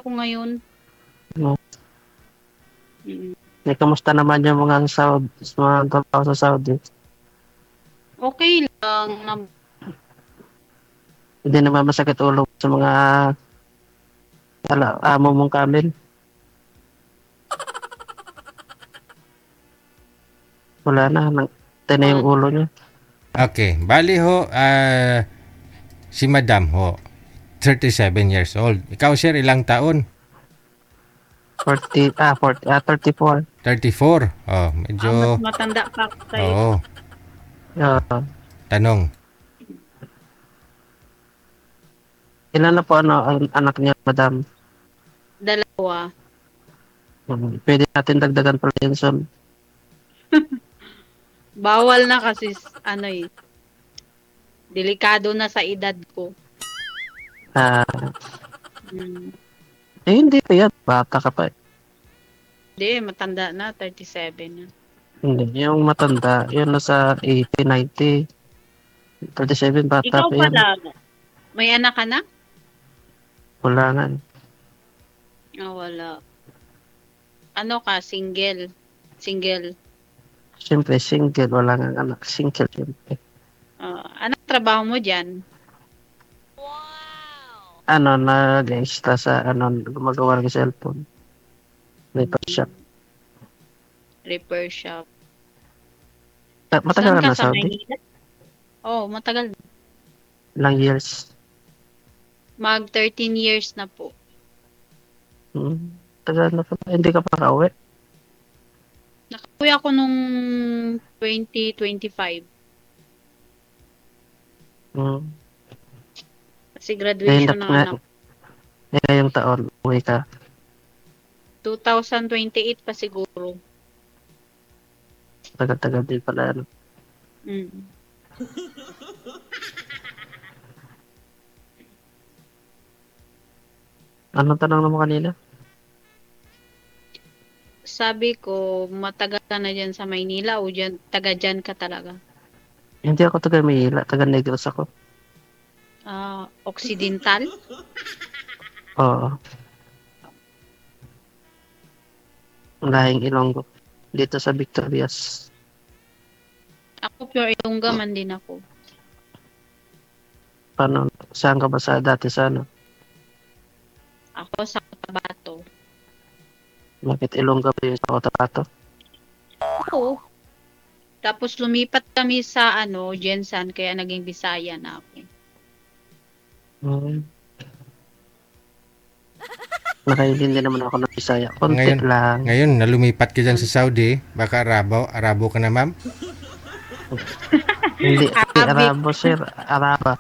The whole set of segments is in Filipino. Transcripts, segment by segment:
ako ngayon. No. Mm. Kamusta naman yung mga mga trabaho sa Saudi? Okay lang. Hindi naman masakit ulo sa mga amo mong kamil. Wala na, na yung ulo niya. Okay, bali ho, si Madam ho, 37 years old. Ikaw, sir, ilang taon? 34. 34. Oh, Mas medyo, matanda pa ako sa'yo. oo, Uh, tanong. ilan na po ang anak niya, madam? 2. Pwede natin dagdagan pa rin, son. Bawal na kasi delikado na sa edad ko. Ah, Mm. hindi pa yan. Bata ka pa. Hindi, matanda na, 37 na. Hindi. Yung matanda, yun nasa 80, 90. 37, bata Ikaw pa yan. pala, may anak ka na? Wala nga. Wala. Ano ka, single? Single. Siyempre, single. Wala nga anak. Single, siyempre. Anong trabaho mo dyan? Nag-extra sa, gumagawa ng cellphone. Repair shop. Repair shop. Matagal Saan ka ka na, sa Saudi? Maynila? Matagal. Ilang years? Mag 13 years na po. Tagal na pala. Hindi ka pa kauwi. Nakauwi ako nung 2025. Kasi graduation ng anak. Ngayong taon, uwi ka. 2028 pa siguro. Tagal-tagal din pala. Mm. Anong tanong naman kanina? Sabi ko, matagal ka na dyan sa Maynila o taga dyan ka talaga? Hindi ako taga Maynila. Taga Negros ako. Occidental? Oo. Lahing Ilonggo. Dito sa Victorias. Ako pure Ilongga man din ako. Paano? Saan ka ba dati sa ano? Ako sa Cotabato. Bakit Ilonggo ba yung sa Cotabato? Oo. Tapos lumipat kami sa Jensan, kaya naging Bisaya na ako. Nakaintindi naman ako ng Bisaya. Konti lang. Ngayon, nalumipat ka dyan sa Saudi, baka Arabo ka na, ma'am? Hindi Arabic. Arabo, sir. Araba.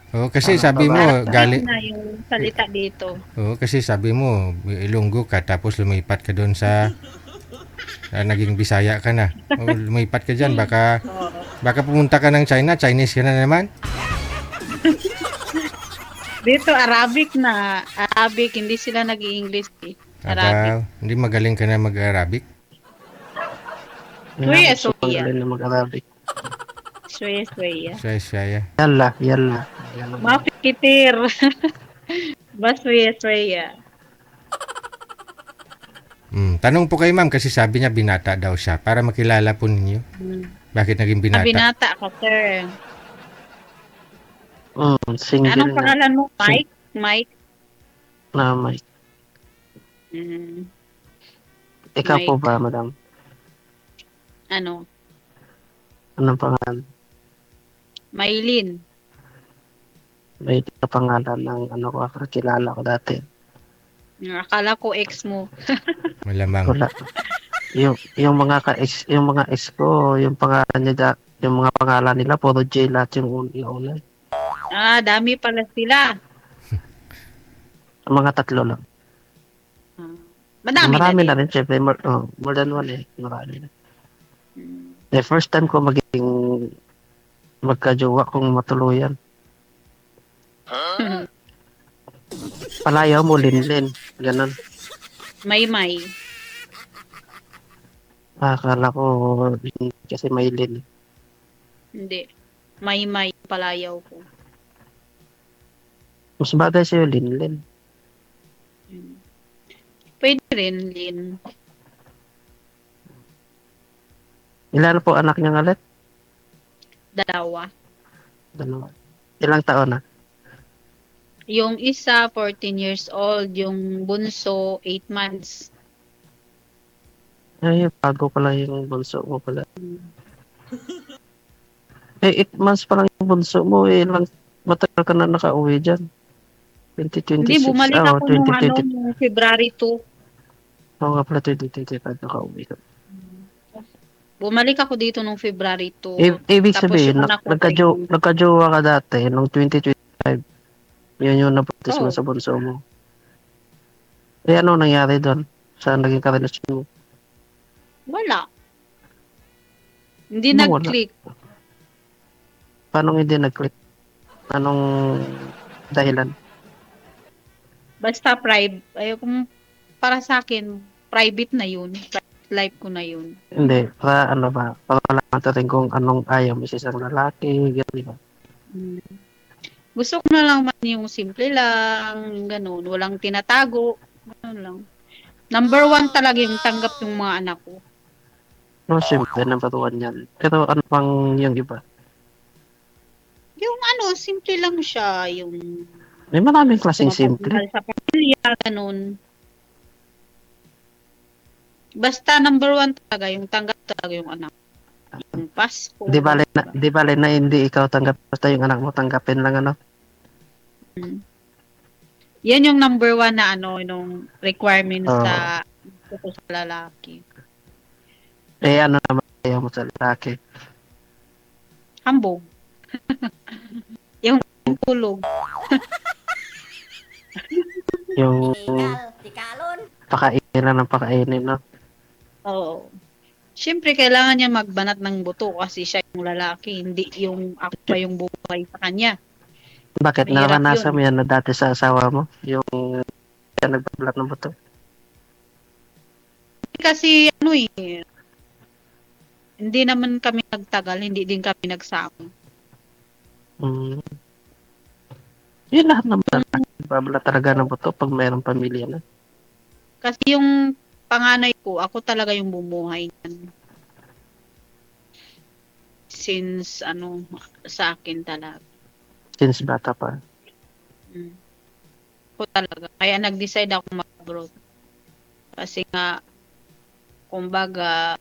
Kasi sabi mo, Arabic na yung salita dito. Kasi sabi mo, Ilonggo ka, tapos lumipat ka doon sa naging Bisaya ka na. Lumipat ka dyan, baka pumunta ka ng China, Chinese ka na naman. Dito Arabic na. Arabic, hindi sila nag-i-English eh. Arabic. Hindi magaling ka na mag-Arabic? Suya. Magaling na mag-Arabic. Suya. Yalla. Mapikitir. Suya. Tanong po kay ma'am kasi sabi niya binata daw siya para makilala po ninyo. Bakit naging binata? Binata ka, sir. Single. Anong pangalan mo? Mike? Mike? Mike. Ikaw Mike. po ba, madam? Ano? Anong pangalan? Maylin. May pangalan ng kakilala ko dati. Akala ko ex mo. Malamang. Wala. Yung mga ex ko, yung pangalan niya, yung mga pangalan nila, puro J lahat yung una. Dami pala sila. Mga 3 lang. Marami na rin. Siyempre, more than one eh. Marami na. The first time ko magkajowa kung matuluyan. Palayaw mo, Linlin. Ganon. May. Akala ko kasi Maylin. Hindi. May palayaw ko. Mas bagay sa'yo, Linlin. rin, Lynn. Ilan po anak niya ulit? Dalawa. Dalawa. Ilang taon na? Yung isa, 14 years old. Yung bunso, 8 months. Ay, bago pala yung bunso mo pala. Eh, 8 months pa lang yung bunso mo. Eh, matagal ka na nakauwi dyan. Hindi, 2026. bumalik Ah, ako nung 2020. nung February 2. Oo nga pala, 2025 nakauwi ka. Bumalik ako dito nung February 2. Ibig Tapos sabihin, yung anak ko, nagka-jowa ka dati noong 2025. Yun yung napuntis mo oh, sa bunso mo. Eh, ano nangyari doon? Saan naging karelasyon mo? wala. Hindi Anong wala? nag-click. Paano hindi nag-click? Anong dahilan? Basta para sa akin, private na yun. Private life ko na yun. Hindi, para ano ba? Para malaman natin kung anong ayaw mo sa isang lalaki, gano'n ba? Mm. Gusto ko na lang man yung simple lang, yung ganun. Walang tinatago. Ganun lang. Number 1 talaga yung tanggap yung mga anak ko. No, simple, number one yan. Pero ano pang yung iba? Yung simple lang siya. Yung May maraming klaseng simple. mapagmahal sa pamilya, ganun. Basta number 1 talaga, yung tanggap talaga yung anak. Yung Pasko. Di bale na hindi ikaw tanggap, basta yung anak mo tanggapin lang ano. Yan yung number 1 na nung requirements Oo. sa gusto ko sa lalaki. Eh ano naman ayaw mo sa lalaki? Hambog. Yung tulog. Yung Tikalon. pakainin lang ng pakainin, no? Oo. Siyempre, kailangan niya magbanat ng buto kasi siya yung lalaki, hindi yung ako pa yung buhay sa kanya. Bakit? Mahirap Naranasan yun. mo yan na dati sa asawa mo? Yung nagbabalat ng buto? Kasi hindi naman kami nagtagal, hindi din kami nagsama. Hmm. Yun lahat ng lalaki. Nagbabalat talaga ng buto pag mayroong pamilya na. Kasi yung panganay ko, ako talaga yung bumuhay niyan. Since sa akin talaga. Since bata pa. Ako talaga. Kaya nag-decide ako mag-abroad. Kasi nga, kumbaga,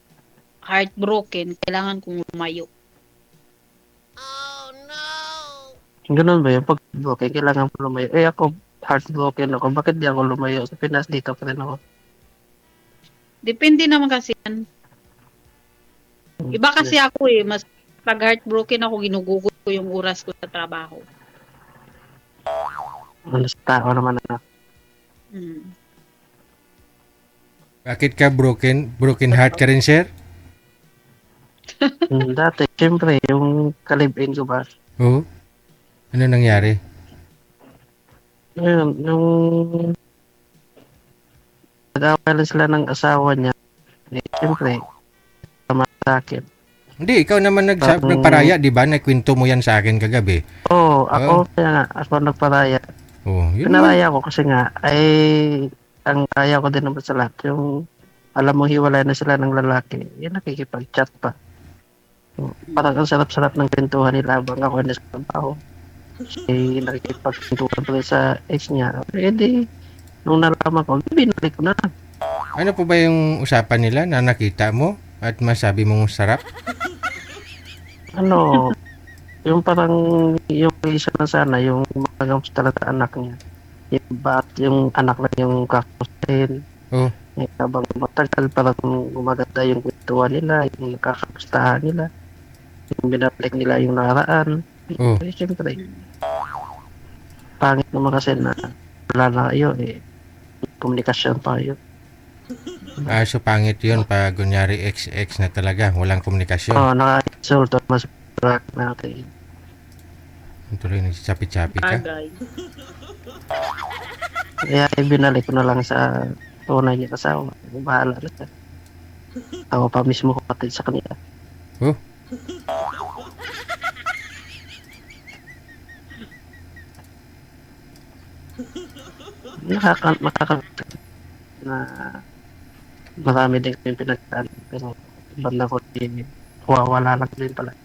heartbroken, kailangan kong lumayo. Ganun ba yun? Pag okay, kailangan mo lumayo. Eh ako, heartbroken ako. Bakit di ako lumayo? Sa Pinas, dito pa rin ako. Depende naman kasi yan. Iba kasi ako mas pag heartbroken ako, ginugugol ko yung oras ko sa trabaho. Ano sa tao naman na. Bakit ka broken heart ka rin, sir? Dati, syempre, yung kalibin ko ba? Oo. Ano nangyari? Ngayon, yung nag-away lang sila ng asawa niya. Eh, syempre, tama sa akin. Hindi, ikaw naman Parang- nagparaya, di ba? Nakwento mo yan sa akin kagabi. Oo, ako, kaya nga, ako nagparaya. Oh, yun lang. Pinaraya ko kasi nga, ay, ang kaya ko din naman sa lahat, yung, alam mo, hiwalay na sila ng lalaki, yun nakikipag-chat pa. So, parang ang sarap-sarap ng kwentuhan nila habang ako nasa trabaho. Eh, nakikipag-kwentuhan pa rin sa ex niya. Eh, di, nung nalaman ko, binalik ko na lang. Ano po ba yung usapan nila na nakita mo at masabi mong sarap? Ano, yung parang, yung isa na sana, yung mga talaga anak niya. Yung anak lang yung kakamustahin. Oh, Eh, habang matagal parang gumaganda yung kwentuhan nila, yung nakakamustahan nila, yung binabalik nila yung nakaraan. oh. Eh, siyempre, pangit naman kasi na wala na kayo, eh, komunikasyon pa kayo. So pangit yun pag kunyari ex na talaga, walang komunikasyon. Oo, naka-insulto, mas track natin. Tuloy nagsasapi-sapi ka. Agay. Kaya ibinalik ko na lang sa tunay niya asawa. Bahala na siya. Ako pa mismo kapatid sa kanila. Oh, na marami din kami pinagdaan. Pero banda ko wala lang din pala.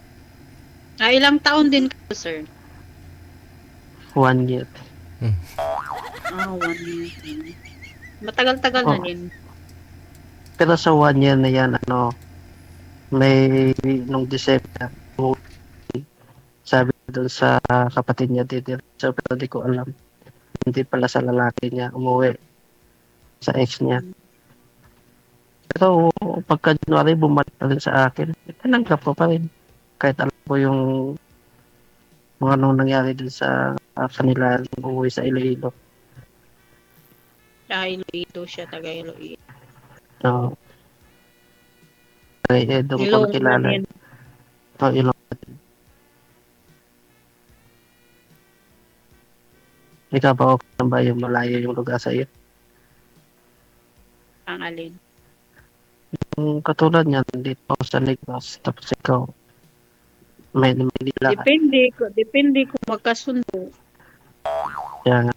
Ilang taon din kayo, sir? 1 year. 1 year. Matagal-tagal na Oh. din. Pero sa 1 year na yan, may nung December, sabi doon sa kapatid niya dito, so, pero di ko alam. Hindi pala sa lalaki niya umuwi sa ex niya. Pero pagka January, bumalik pa rin sa akin. Tinanggap ko pa rin. Kahit alam ko yung mga anong nangyari din sa kanila nung umuwi sa Iloilo. Iloilo siya, taga Iloilo. So, doon ko Ilonggo nakilala. din. Ilonggo. Ikaw ba okay lang ba yung malayo yung lugar sa iyo? Ang alin. Yung katulad niyan, dito ako sa Negros, tapos ikaw, may Manila ka. Depende ko magkasundo. Kaya nga,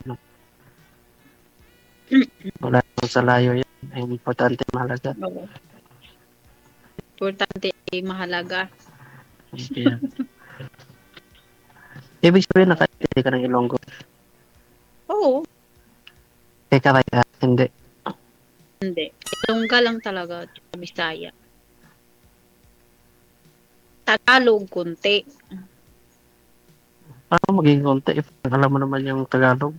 wala naman sa layo yan. Ang importante mahalaga. Oo. Importante ay mahalaga. Kaya, ibig sabihin nakaintindi ka ng Ilonggo. Oo. Teka kaya, hindi. Hindi. Ilongga lang talaga. Tsaka Bisaya. Tagalog, konti. Paano magiging konti? If alam mo naman yung Tagalog.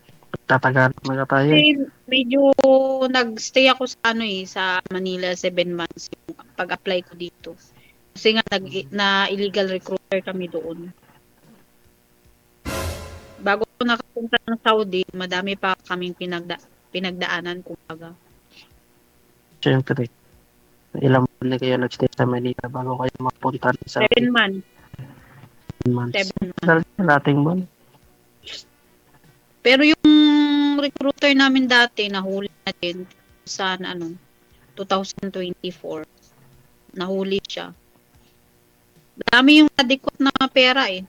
Tatagalog na ka tayo. Kasi medyo nagstay ako sa sa Manila 7 months yung pag-apply ko dito. Kasi nga na illegal recruiter kami doon. Bago ako nakapunta ng Saudi, madami pa kaming pinagdaanan kumbaga. Siyempre, ilang buwan na kayo nagstay sa Manila bago kayo mapunta sa 7 months. 7 months. 7 months. Dahil nating buwan. Pero yung recruiter namin dati, nahuli na din sa 2024. Nahuli siya. Dami yung nadikot na pera eh.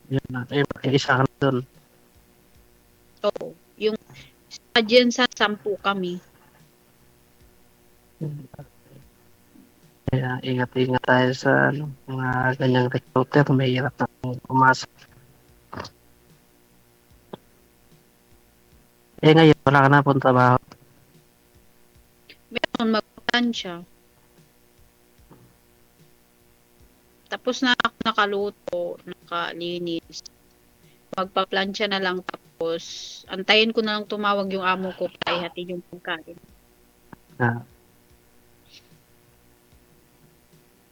Yun na. Isa ka na doon. Oo. Yung sa Jensen, 10 kami. Kaya ingat-ingat tayo sa mga ganyang recruiter. May hirap na pumasok. Ngayon, wala ka na pong trabaho. Meron magplansya. Tapos na ako nakaluto, nakalinis. Magpaplansya na lang tapos antayin ko na lang tumawag yung amo ko para ihatid yung pagkain.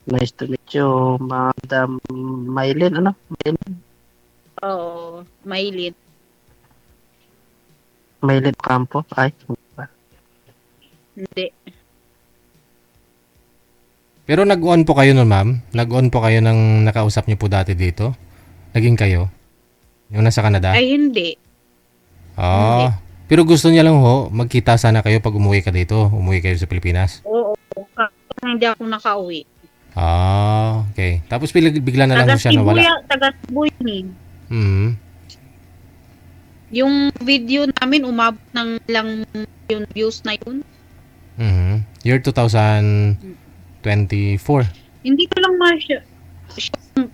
Nice to meet you, Madam Maylin. Maylin? Oo, Maylin. Maylin Campo? Ay, Hindi. Pero nag-on po kayo nun, ma'am? Nag-on po kayo ng nakausap niyo po dati dito? Naging kayo? Yung nasa Canada? Ay, hindi. Ah. Pero gusto niya lang magkita sana kayo pag umuwi ka dito. Umuwi kayo sa Pilipinas. Oo. Kasi hindi ako nakauwi. Ah, okay. Tapos bigla na lang siya nawala. Taga Sibuya ni. Mhm. Yung video namin umabot ng ilang yung views na yun. Mhm. Year 2024. Hindi ko lang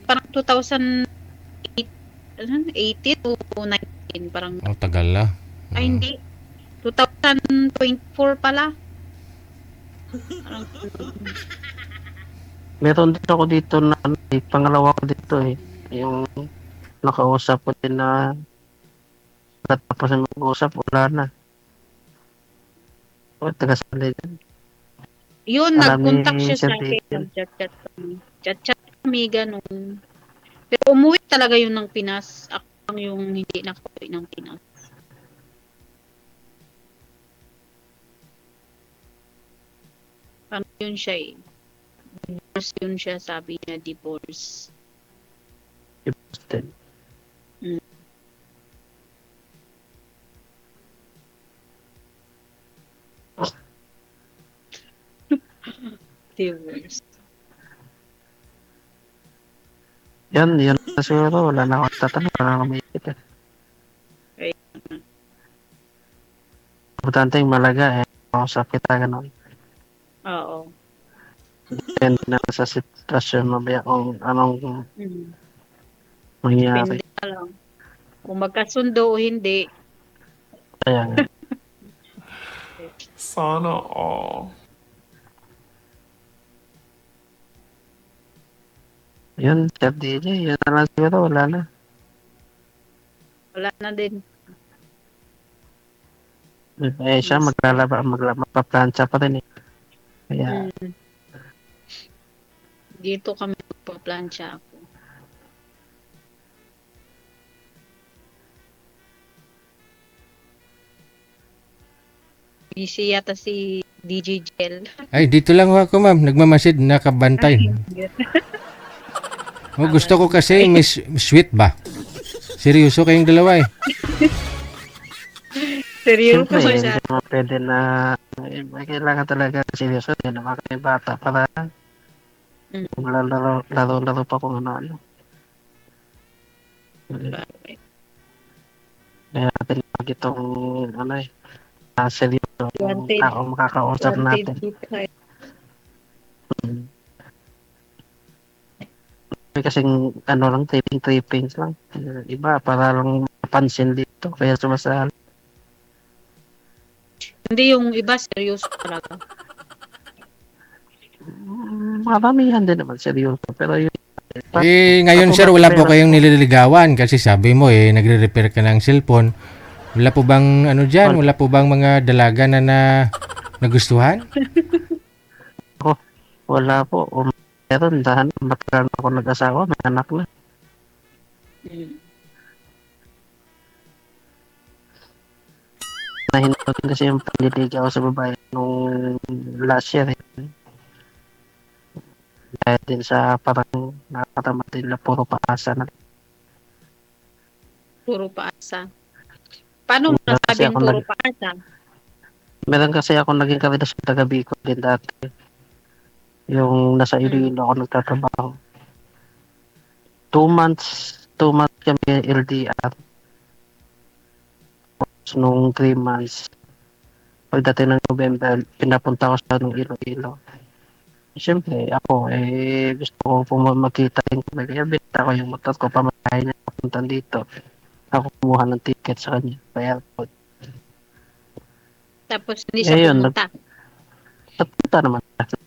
parang 2018 o 19 parang Oh, tagal na. ay hindi 2024 pala. Parang, meron din ako dito na pangalawa ko dito yung nakausap ko din na tapos na mag-usap, wala na. Taga-sali din. yun, Alam nag-contact ni siya sa Sir akin. David. Chat-chat kami, ganun. Pero umuwi talaga yun ng Pinas. Ako lang yung hindi nakauwi ng Pinas. Ano yun siya divorce yun siya, sabi niya, divorce. Boston. Divorce. Yan na siguro. Wala na akong tatanong. Wala na akong maikit Okay. Importante yung malaga makausap kita, gano'n. Oo. Depende na sa sitwasyon mamaya kung anong Mm. mangyayari. Depende na lang. Kung magkasundo o hindi. Kaya nga. Sana all. Yun, Sir DJ, yun na lang siguro, wala na. Wala na din. Siya magpaplansya pa rin eh. Kaya, Mm. Dito kami magpa-plancha ako. Busy yata si DJ Jel. Ay, dito lang ho ako, ma'am. Nagmamasid, nakabantay. Oh, gusto ko kasi Miss Sweet ba? Seryoso kayong dalawa eh. Seryoso siyempre, hindi siya. naman pwede na, may kailangan talaga seryoso, hindi naman kayo bata para Mm. laro pa kung ano-ano. Kaya natin pag itong, ano eh, seryoso, yung Wanted. tao makakausap Wanted natin. dito kayo. May kasing, ano lang, trippings lang. Iba, para lang mapansin dito, kaya sumasali. Hindi, yung iba seryoso talaga. Maramihan din naman seryoso, pero yung Ngayon ako sir, wala po pero- kayong nililigawan kasi sabi mo nagre-repair ka ng cellphone. Wala po bang ano dyan? Wala po bang mga dalaga na nagustuhan? wala po. Meron, dahil matagal na ako nag-asawa, may anak na. Mm. Nahinto din kasi yung panliligaw sa babae nung last year. Dahil din sa parang nakakatama din na puro paasa na. Puro paasa. Paano mo Meron kasi nasabing ako puro paasa? Meron kasi ako naging karelasyon sa taga Bicol din dati. Yung nasa Iloilo ako nagtatrabaho. 2 months kami LDR. So, nung 3 months, pagdating ng November, pinapunta ko sa nung Iloilo. Siyempre, ako, gusto ko magkita rin kami. Kaya binita ko yung motor ko, pamasahe niya papunta dito. Ako kumuha ng ticket sa kanya, sa airport. Tapos hindi siya Ngayon, pumunta. nagpunta naman.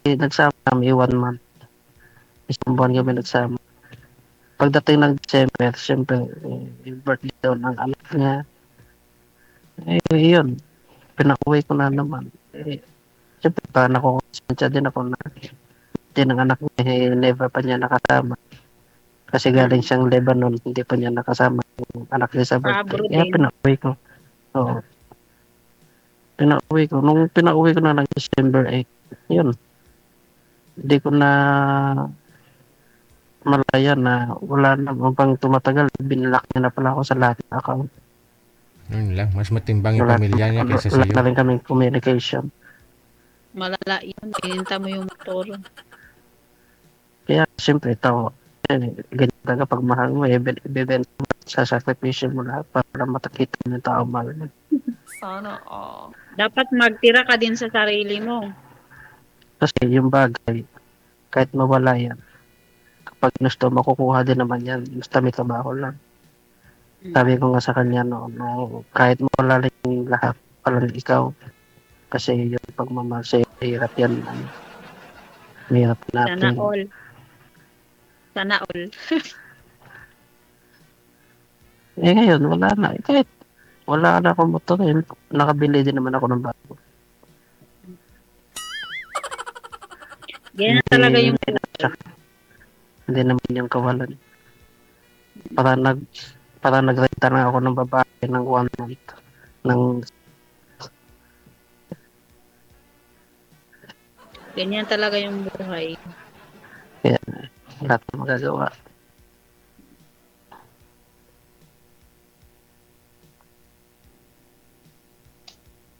Nagsama kami 1 month. Isang buwan kami nagsama. Pagdating ng December, siyempre, yung birthday daw ng anak niya. Yun. Pinauwi ko na naman. Siyempre, parang nakukonsensya din ako na din ng anak niya, never pa niya nakasama. Kasi galing siyang Lebanon, hindi pa niya nakasama yung anak niya sa birthday. Abroad Kaya din. pinauwi ko. Oo. Pinauwi ko. Nung pinauwi ko na ng December 8, yun. Hindi ko na malaya na wala na pang tumatagal. Binlock niya na pala ako sa lahat ng account. Yun lang, mas matimbang yung pamilya niya kaysa Wala na sa'yo. rin kaming communication. Malala yun. Bininta mo yung motor. Kaya siyempre ito, ganyan talaga pag mahal mo, ibebenta mo, sasakripisyo mo lahat para matakita mo yung tao mahal mo. Sana all. Dapat magtira ka din sa sarili mo. Kasi yung bagay, kahit mawala yan, kapag gusto, makukuha din naman yan. Basta may trabaho lang. Sabi ko nga sa kanya, no, kahit mawala rin yung lahat, palang ikaw. Kasi yung pagmamahal sa'yo, hirap yan. Hirap Sana natin. all. Sana all. Ngayon, wala na. Kahit wala na akong motor, nakabili din naman ako ng bago. Ganyan talaga yung Hindi naman yung kawalan. Para nagrenta na ako ng babae ng 1 month. ganyan talaga yung buhay. Kaya wala tayong magagawa.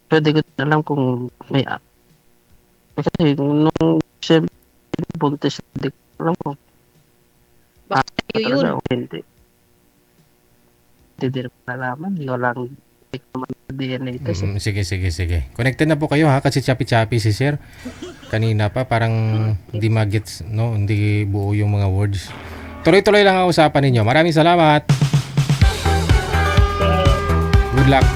Pwede ko din alam kung may kasi nung siyempre buntis, hindi ko alam kung Baka sa'yo yun. talaga o hindi. Hindi din ko nalaman. Walang DNA test. Sige. Connected na po kayo ha kasi chapi-chapi si sir. Kanina pa parang hindi magets, no? Hindi buo yung mga words. Tuloy-tuloy lang ang usapan ninyo. Maraming salamat. Good luck.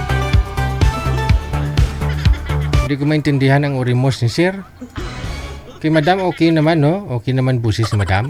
Hindi ko maintindihan ang orimos ni sir. Kay madam, okay naman, no? Okay naman busis si madam.